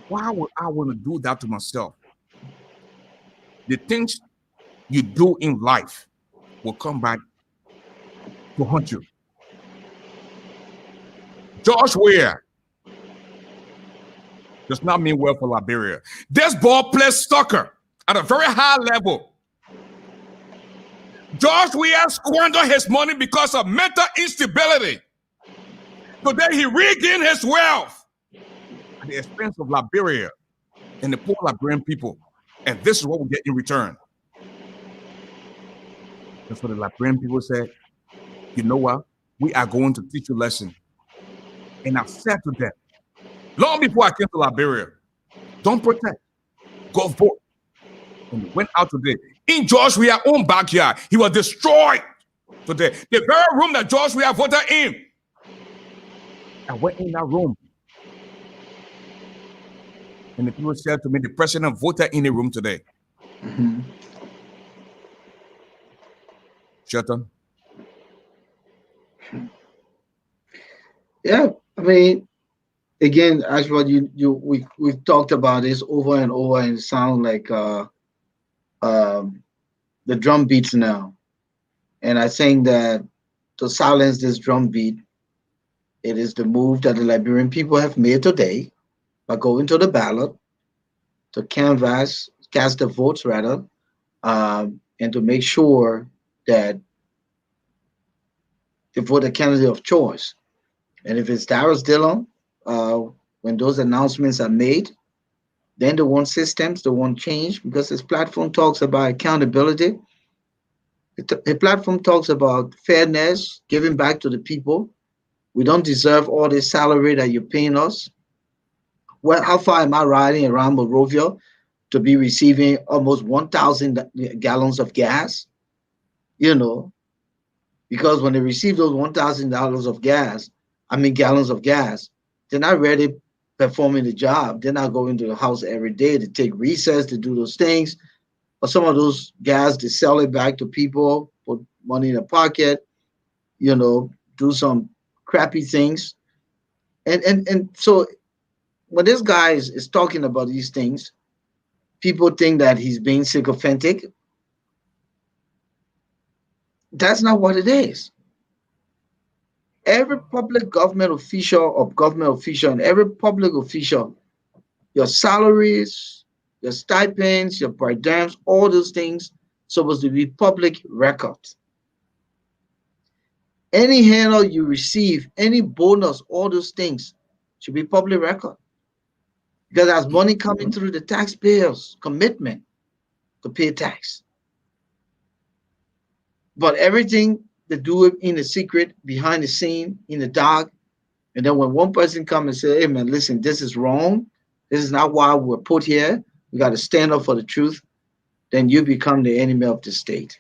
Why would I want to do that to myself? The things you do in life will come back to haunt you. George Weah does not mean well for Liberia. This ball plays soccer at a very high level. George Weah squandered his money because of mental instability. Today he regained his wealth at the expense of Liberia and the poor Liberian people. And this is what we get in return. That's what the Liberian people said. You know what? We are going to teach you a lesson. And I said to them, long before I came to Liberia, don't protest, go vote. And we went out today. In George Weah's own backyard, he was destroyed today. The very room that George Weah voted in. I went in that room. And the people said to me, the president voted in the room today. Shelton? Yeah, I mean, again, ASHFORD, we've talked about this over and over, and it sounds like the drum beats now. And I think that to silence this drum beat, it is the move that the Liberian people have made today by going to the ballot to canvass, cast the votes rather, and to make sure that they vote a candidate of choice. And if it's Darius Dillon, when those announcements are made, then they want systems, they want change, because his platform talks about accountability. The platform talks about fairness, giving back to the people. We don't deserve all this salary that you're paying us. Well, how far am I riding around Monrovia to be receiving almost 1,000 gallons of gas? You know, because when they receive those $1,000 of gas, gallons of gas, they're not ready performing the job. They're not going to the house every day to take recess, to do those things. Or some of those gas, they sell it back to people, put money in their pocket, you know, do some crappy things. And so when this guy is talking about these things, people think that he's being sycophantic. That's not what it is. Every public government official and every public official Your salaries, your stipends, your per diems, all those things supposed to be public record. Any handout you receive, any bonus, all those things should be public record. Because there's money coming through the taxpayers' commitment to pay tax. But everything they do it in the secret, behind the scene, in the dark. And then when one person comes and say, hey man, listen, this is wrong. This is not why we're put here. We got to stand up for the truth. Then you become the enemy of the state.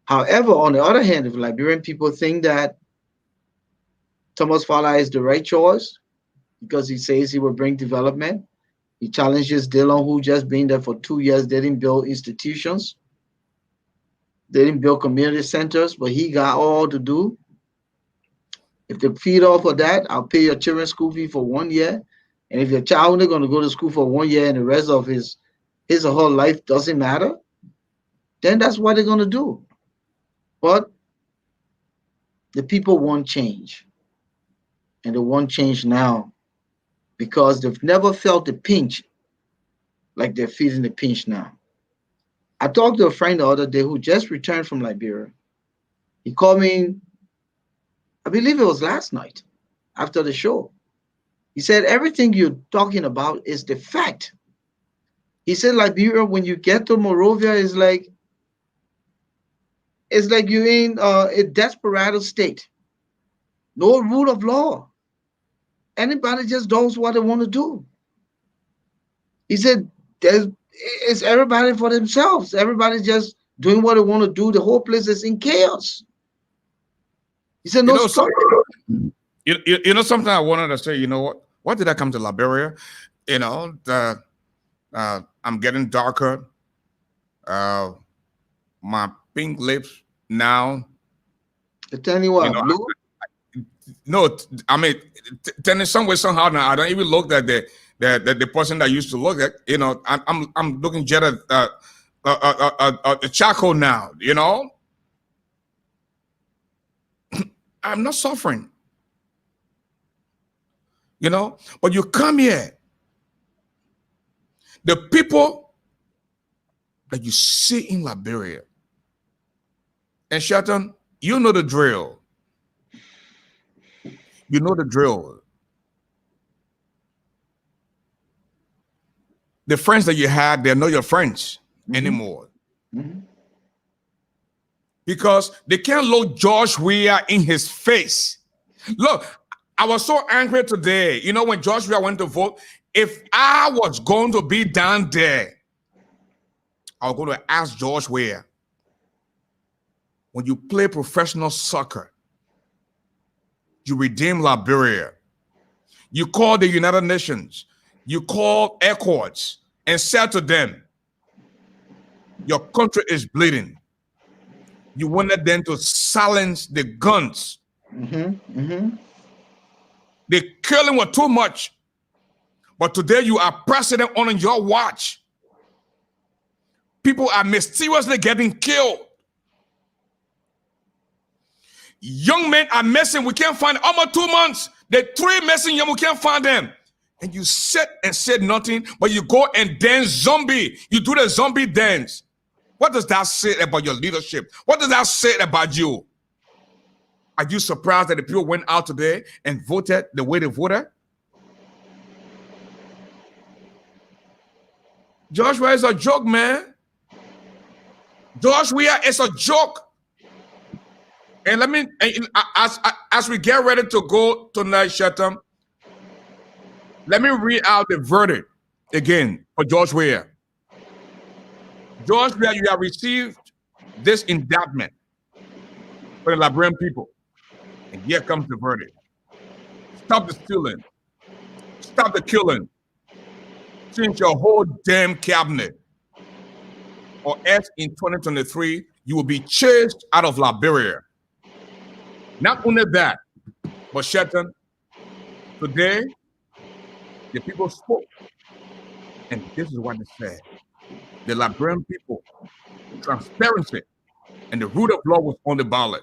However, on the other hand, if Liberian people think that Thomas Fowler is the right choice because he says he will bring development, he challenges Dillon, who just been there for 2 years. They didn't build institutions. They didn't build community centers, but he got all to do. If they feed off of that, I'll pay your children's school fee for 1 year. And if your child is going to go to school for 1 year and the rest of his or her life doesn't matter, then that's what they're going to do. But the people want change. And they want change now because they've never felt the pinch like they're feeling the pinch now. I talked to a friend the other day who just returned from Liberia. He called me, I believe it was last night after the show. He said, everything you're talking about is the fact. He said, Liberia, when you get to Monrovia, it's like you're in a desperado state. No rule of law. Anybody just does what they want to do. He said, it's everybody for themselves. Everybody's just doing what they want to do. The whole place is in chaos. He said, no structure. You know, something I wanted to say, you know what? Why did I come to Liberia? You know, I'm getting darker. My pink lips now. I tell you what, you know, blue? No, I mean, in some way, somehow now, I don't even look at the person that used to look at. You know, I'm looking just at charcoal now. You know, I'm not suffering. You know, but you come here, the people that you see in Liberia and Shelton, you know the drill. You know the drill. The friends that you had, they're not your friends anymore. Because they can't look George Weah in his face. Look, I was so angry today. You know, when George Weah went to vote, if I was going to be down there, I was going to ask George Weah, when you play professional soccer, you redeem Liberia, you call the United Nations, you call ECOWAS and said to them, your country is bleeding. You wanted them to silence the guns. The killing was too much. But today you are president on your watch. People are mysteriously getting killed. Young men are missing. We can't find them. Almost 2 months. There are 3 missing young. We can't find them. And you sit and said nothing, but you go and dance zombie. You do the zombie dance. What does that say about your leadership? What does that say about you? Are you surprised that the people went out today and voted the way they voted? George Weah is a joke, man. George Weah is a joke. And let me, as we get ready to go tonight, Shatam, let me read out the verdict again for George Weah. George Weah, you have received this indictment for the Liberian people. And here comes the verdict. Stop the stealing. Stop the killing. Change your whole damn cabinet. Or else in 2023, you will be chased out of Liberia. Not only that, but Shelton, today, the people spoke. And this is what they said. The Liberian people, transparency, and the rule of law was on the ballot.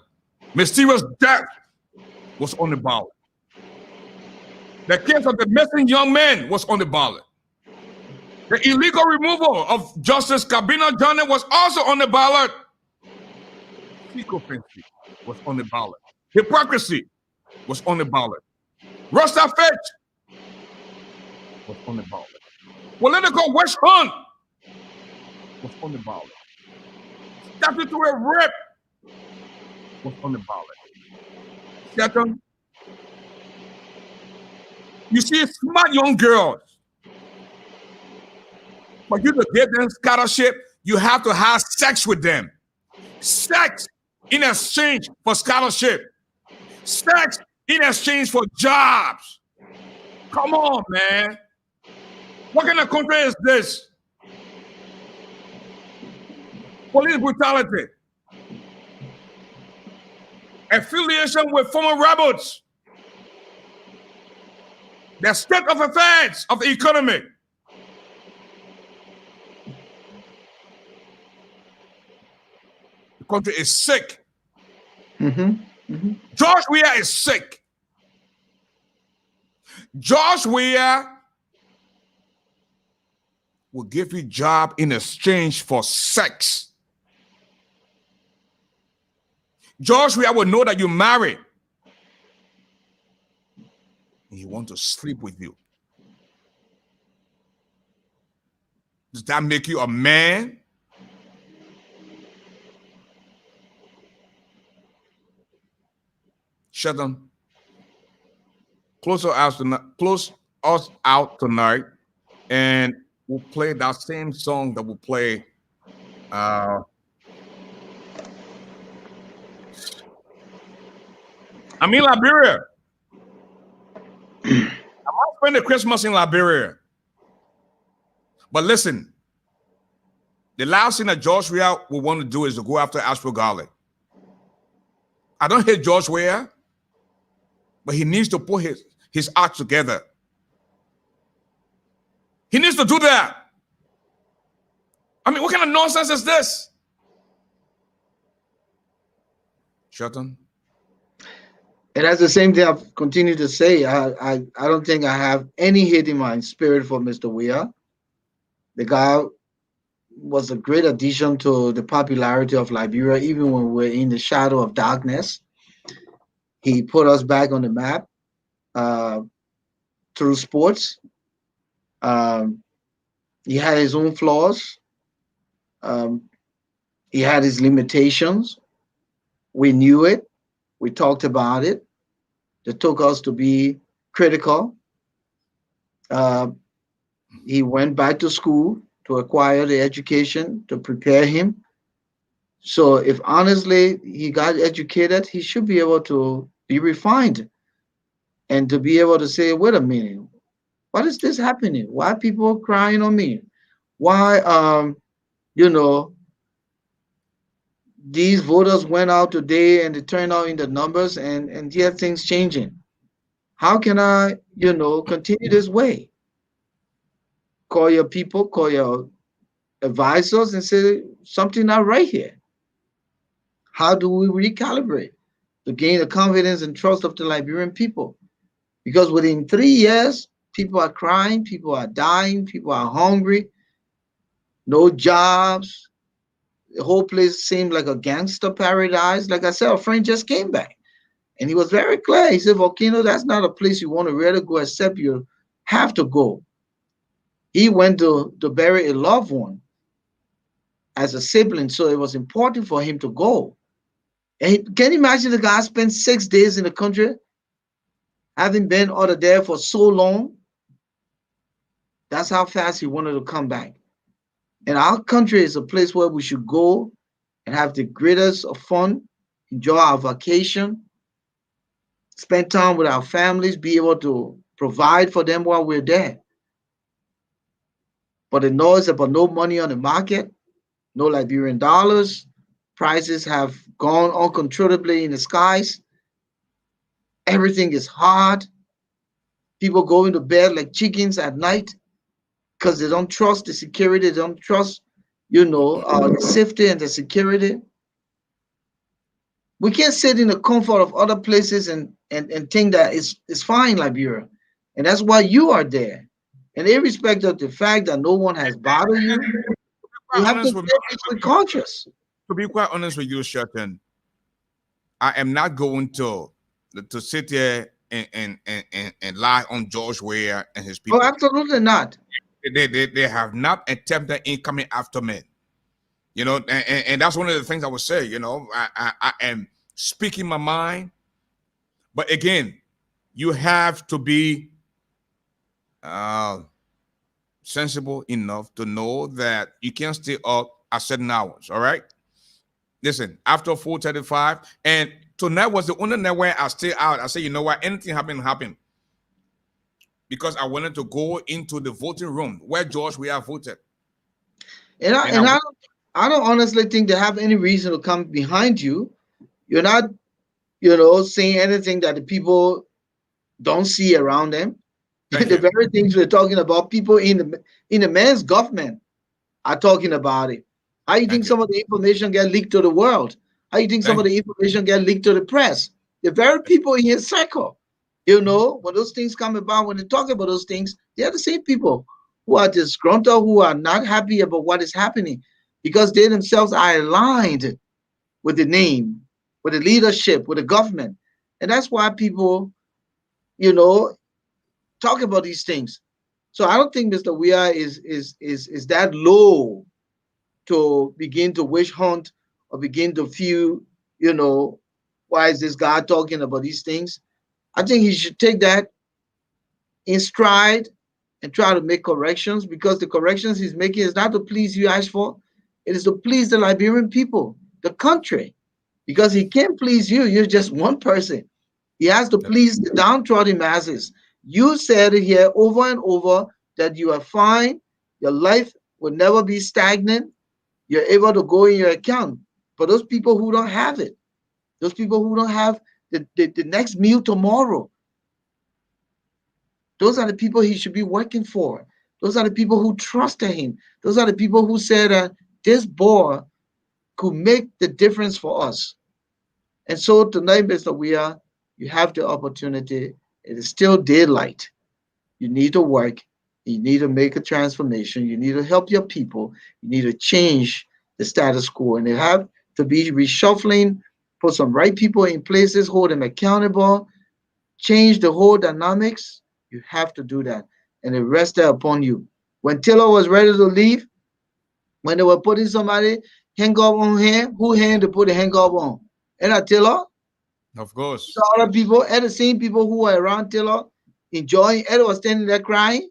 Mysterious death was on the ballot. The case of the missing young man was on the ballot. The illegal removal of Justice Kabina Johnny was also on the ballot. Sycophancy was on the ballot. Hypocrisy was on the ballot. Rasta Fetch was on the ballot. Political witch hunt was on the ballot. Statutory rape was on the ballot. Second, you see smart young girls. For you to give them scholarship, you have to have sex with them. Sex in exchange for scholarship. Sex in exchange for jobs. Come on, man. What kind of country is this? Police brutality. Affiliation with former rebels. The state of affairs of the economy. The country is sick. George Weah is sick. George Weah will give you a job in exchange for sex. George Weah will know that you're married. He wants to sleep with you. Does that make you a man? Shut them. Close us out tonight, and we'll play that same song that we'll play. I'm in Liberia. I might spend the Christmas in Liberia. But listen, the last thing that George Weah will want to do is to go after ASHFORD GARLEY. I don't hate George Weah, but he needs to put his act together. He needs to do that. I mean, what kind of nonsense is this? Shelton? And that's the same thing I've continued to say. I don't think I have any hate in my spirit for Mr. Weah. The guy was a great addition to the popularity of Liberia, even when we're in the shadow of darkness. He put us back on the map through sports. He had his own flaws. He had his limitations. We knew it. We talked about it. It took us to be critical. He went back to school to acquire the education to prepare him. So if honestly he got educated, he should be able to be refined and to be able to say, wait a minute, what is this happening? Why are people crying on me? Why, these voters went out today and they turned out in the numbers and here things changing. How can I, continue this way? Call your people, call your advisors and say something not right here. How do we recalibrate to gain the confidence and trust of the Liberian people? Because within 3 years, people are crying, people are dying, people are hungry, no jobs. The whole place seemed like a gangster paradise. Like I said, a friend just came back and he was very clear. He said, Volcano, that's not a place you want to really go except you have to go. He went to bury a loved one as a sibling, so it was important for him to go. And can you imagine the guy spent 6 days in the country, having been out of there for so long? That's how fast he wanted to come back. And our country is a place where we should go and have the greatest of fun, enjoy our vacation, spend time with our families, be able to provide for them while we're there. But the noise about no money on the market, no Liberian dollars, prices have gone uncontrollably in the skies. Everything is hard. People go into bed like chickens at night because they don't trust the security, they don't trust, the safety and the security. We can't sit in the comfort of other places and think that it's fine, Liberia. And that's why you are there. And irrespective of the fact that no one has bothered you, you Quite have to honest with take it with conscious. To be quite honest with you, Shelton, I am not going to sit here and lie on George Weah and his Oh, people. absolutely not. They have not attempted in coming after me. You know, and that's one of the things I would say. You know, I am speaking my mind, but again, you have to be uh, sensible enough to know that you can't stay up at certain hours. All right. Listen, after 4:35, and tonight was the only night where I stay out. I say, you know what, anything happen, because I wanted to go into the voting room where George we have voted. And I And and I don't honestly think they have any reason to come behind you. You're not, saying anything that the people don't see around them. thank The you. very things we're talking about, people in the man's government are talking about it. How you think Thank you. some of the information get leaked to the world? How you think some Thank of the information get leaked to the press? The very people in his circle, when those things come about, when they talk about those things, they're the same people who are disgruntled, who are not happy about what is happening, because they themselves are aligned with the name, with the leadership, with the government, and that's why people, you know, talk about these things. So I don't think Mr. Weir is that low to begin to wish hunt or begin to feel, you know, why is this guy talking about these things? I think he should take that in stride and try to make corrections, because the corrections he's making is not to please you, Ashford. It is to please the Liberian people, the country, because he can't please you. You're just one person. He has to you. please the downtrodden masses. You said it here over and over that you are fine. Your life will never be stagnant. You're able to go in your account. For those people who don't have it, those people who don't have the next meal tomorrow, those are the people he should be working for. Those are the people who trusted him. Those are the people who said that this boy could make the difference for us. And so tonight, Mr. Weir, you have the opportunity. It is still daylight. You need to work. You need to make a transformation. You need to help your people. You need to change the status quo. And they have to be reshuffling, put some right people in places, hold them accountable, change the whole dynamics. You have to do that. And it rests there upon you. When Taylor was ready to leave, when they were putting somebody hang up on hand, who hand to put the hang up on? And I Taylor, Of course. the other people, and the same people who were around Taylor enjoying. Ed was standing there crying.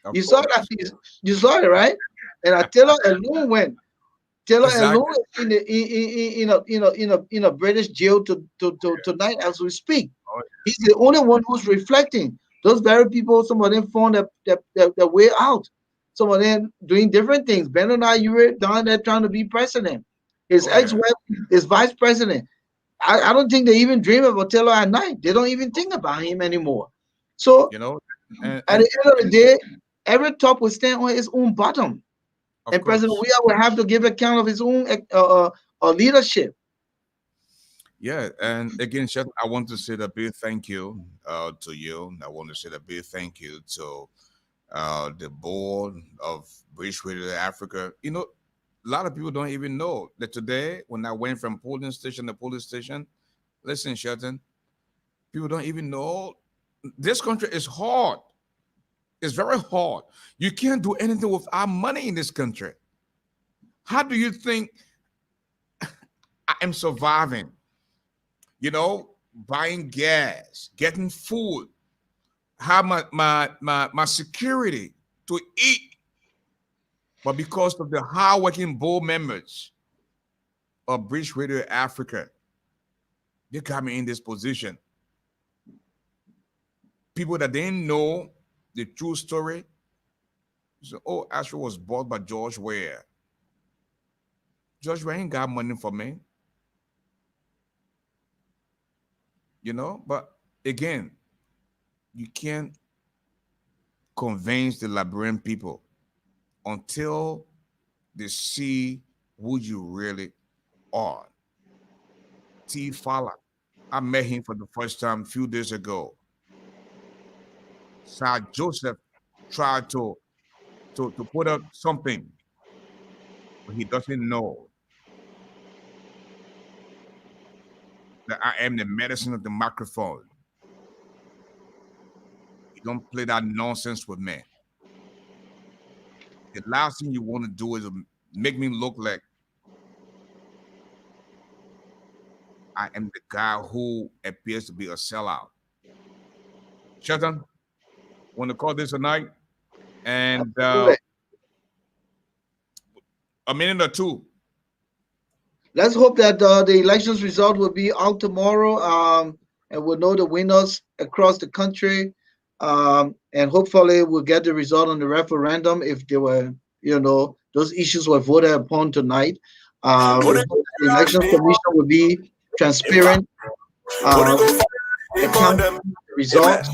Of You saw that. course. You saw it, right? And Taylor alone went. Taylor alone Exactly. is in a British jail to tonight as we speak. Oh, He's the only one who's reflecting. Those very people, some of them found their way out. Some of them doing different things. Ben and I, you were down there trying to be president. His oh yeah. ex-wife is vice president. I don't think they even dream about Taylor at night. They don't even think about him anymore. So You know, and, at and the end of the day, every top will stand on its own bottom. of And President course. Weah will have to give account of his own leadership. Yeah, and again, Chet, I want to say a big thank you to you. I want to say a big thank you to the board of British Radio Africa. You know, a lot of people don't even know that today, when I went from polling station to police station, listen, Shelton, people don't even know this country is hard. It's very hard. You can't do anything with our money in this country. How do you think I am surviving? You know, buying gas, getting food, have my security to eat. But because of the hardworking board members of British Radio Africa, they got me in this position. People that didn't know the true story. So, oh, Ashford was bought by George Weah. George Weah ain't got money for me, you know. But again, you can't convince the Liberian people until they see who you really are. T. Fowler, I met him for the first time a few days ago. Sir Joseph try to put up something, but he doesn't know that I am the medicine of the microphone. You don't play that nonsense with me. The last thing you want to do is make me look like I am the guy who appears to be a sellout. Sheldon, want to call this a night? And a minute or two. Let's hope that the elections result will be out tomorrow, and we'll know the winners across the country. And hopefully we'll get the result on the referendum if there were, those issues were voted upon tonight. The election commission will be transparent, account the results,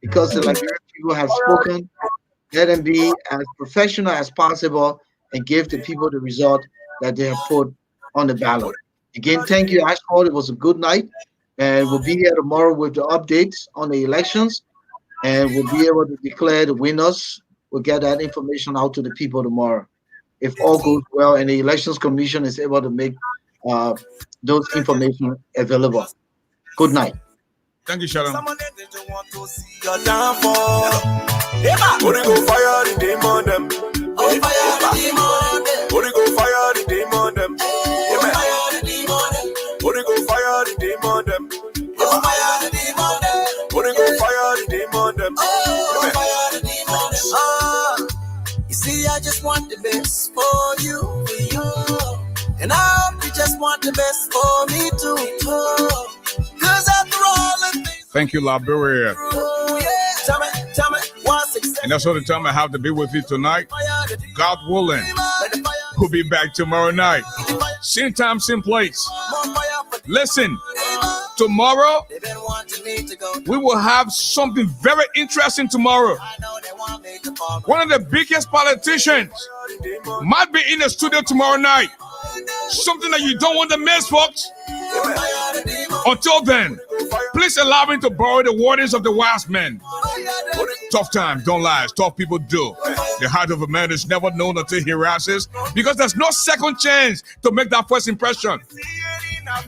because the Liberian people have spoken. Let them be as professional as possible and give the people the result that they have put on the ballot. Again, thank you, ASHFORD. It was a good night, and we'll be here tomorrow with the updates on the elections, and we'll be able to declare the winners. We'll get that information out to the people tomorrow, if all goes well and the elections commission is able to make those information available. Good night. Thank you, Sheldon. What they go fire the demon them? Oh, fire the demon them. What they go fire the demon them? Oh, fire the demon them. What they go fire the demon them? Oh, fire the demon them. What they go fire the demon them? Oh, fire the demon them. You see, I just want the best for you, and I hope you just want the best for me too. Cause after all the things. Thank you, Liberia. Oh, yeah. Tell me, 167. And that's all the time I have to be with you tonight. God willing, we'll be back tomorrow night. Same time, same place. Listen, tomorrow, we will have something very interesting tomorrow. One of the biggest politicians might be in the studio tomorrow night. Something that you don't want to miss, folks. Until then, please allow me to borrow the wordings of the wise men. Tough times don't last, tough people do. The heart of a man is never known until he rises, because there's no second chance to make that first impression.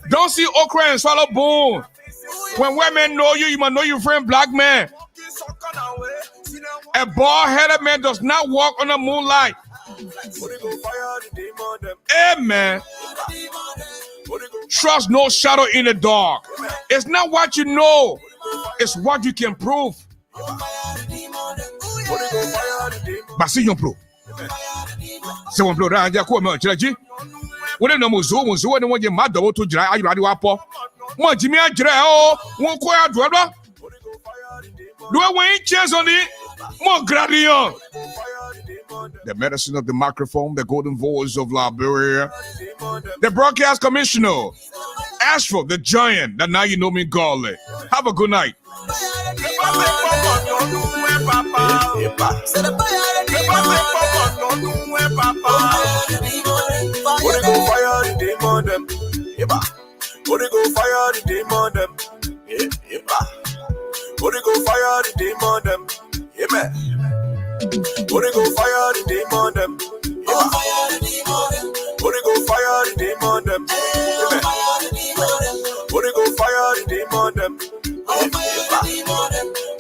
Don't see okra and swallow bone. When white men know you, you must know your friend black man. A bald-headed man does not walk on the moonlight. Amen. Trust no shadow in the dark. It's not what you know, it's what you can prove. But see you prove. So one blow around your corner, Judge. What no muzo, and when your mother to dry, you are poor. One Jimmy, I won't quite do I wait chance on it? More gradion. The medicine of the microphone, the golden voice of Liberia, the broadcast commissioner, ASHFORD, the giant, that now you know me, GARLEY. Have a good night. What they go fire the demon them? What they go fire the demon them? Amen. What they go fire the demon them? What they go fire the demon them?